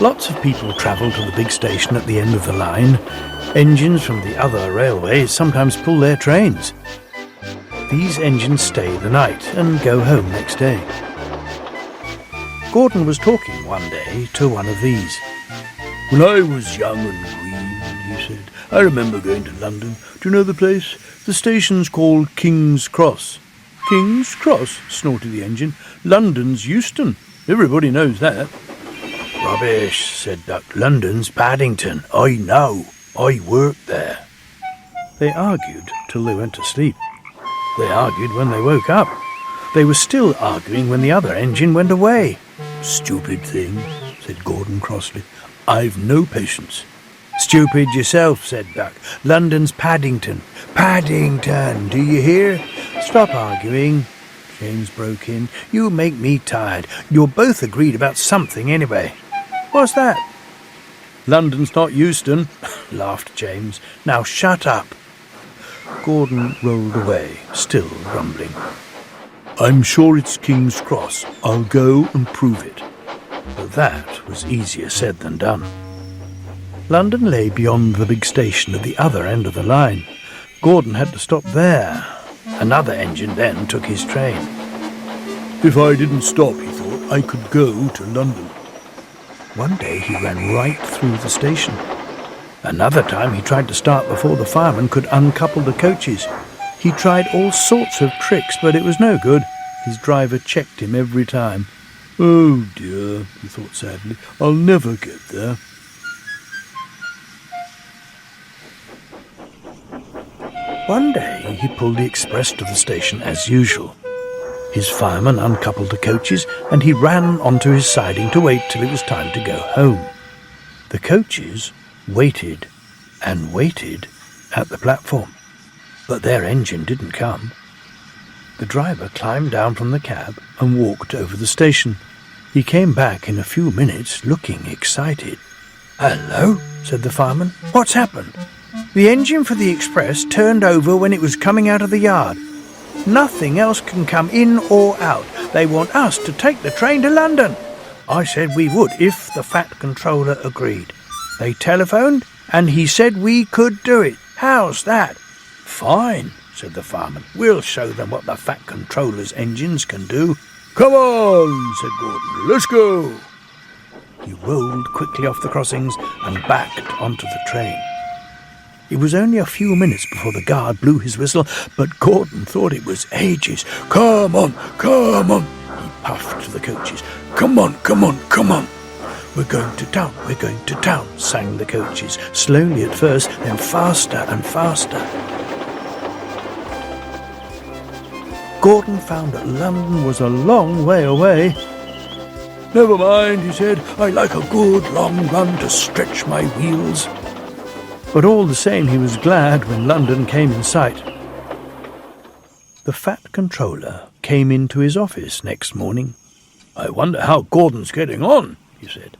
Lots of people travel to the big station at the end of the line. Engines from the other railways sometimes pull their trains. These engines stay the night and go home next day. Gordon was talking one day to one of these. "When I was young and green," he said, "I remember going to London. Do you know the place? The station's called King's Cross." "King's Cross?" snorted the engine. "London's Euston. Everybody knows that." "Rubbish," said Duck. "London's Paddington. I know. I worked there." They argued till they went to sleep. They argued when they woke up. They were still arguing when the other engine went away. "Stupid thing," said Gordon crossly. "I've no patience." "Stupid yourself," said Duck. "London's Paddington." "Paddington, do you hear?" "Stop arguing," James broke in. "You make me tired. You're both agreed about something anyway." "What's that?" "London's not Euston," laughed James. "Now shut up." Gordon rolled away, still grumbling. "I'm sure it's King's Cross. I'll go and prove it." But that was easier said than done. London lay beyond the big station at the other end of the line. Gordon had to stop there. Another engine then took his train. "If I didn't stop," he thought, "I could go to London." One day he ran right through the station. Another time he tried to start before the fireman could uncouple the coaches. He tried all sorts of tricks, but it was no good. His driver checked him every time. "Oh dear," he thought sadly, "I'll never get there." One day he pulled the express to the station as usual. His fireman uncoupled the coaches and he ran onto his siding to wait till it was time to go home. The coaches waited and waited at the platform, but their engine didn't come. The driver climbed down from the cab and walked over the station. He came back in a few minutes looking excited. "Hello," said the fireman. "What's happened?" "The engine for the express turned over when it was coming out of the yard. Nothing else can come in or out. They want us to take the train to London. I said we would if the Fat Controller agreed. They telephoned and he said we could do it. How's that?" "Fine," said the fireman. "We'll show them what the Fat Controller's engines can do." "Come on," said Gordon. "Let's go." He rolled quickly off the crossings and backed onto the train. It was only a few minutes before the guard blew his whistle, but Gordon thought it was ages. "Come on, come on," he puffed to the coaches. "Come on, come on, come on." "We're going to town, we're going to town," sang the coaches, slowly at first, then faster and faster. Gordon found that London was a long way away. "Never mind," he said. "I like a good long run to stretch my wheels." But all the same he was glad when London came in sight. The Fat Controller came into his office next morning. "I wonder how Gordon's getting on," he said.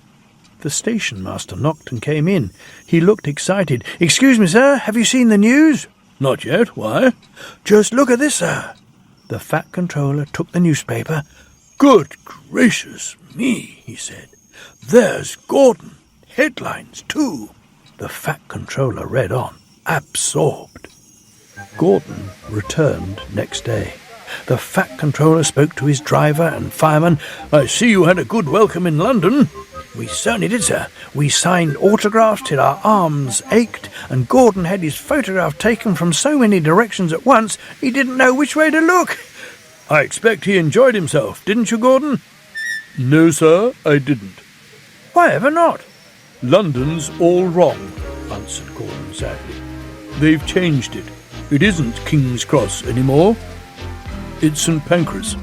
The station master knocked and came in. He looked excited. "Excuse me, sir, have you seen the news?" "Not yet. Why?" "Just look at this, sir." The Fat Controller took the newspaper. "Good gracious me," he said. "There's Gordon. Headlines, too." The Fat Controller read on, absorbed. Gordon returned next day. The Fat Controller spoke to his driver and fireman. "I see you had a good welcome in London." "We certainly did, sir. We signed autographs till our arms ached, and Gordon had his photograph taken from so many directions at once he didn't know which way to look." "I expect he enjoyed himself, didn't you, Gordon?" "No, sir, I didn't." "Why ever not?" "London's all wrong," answered Gordon sadly. "They've changed it. It isn't King's Cross anymore. It's St. Pancras."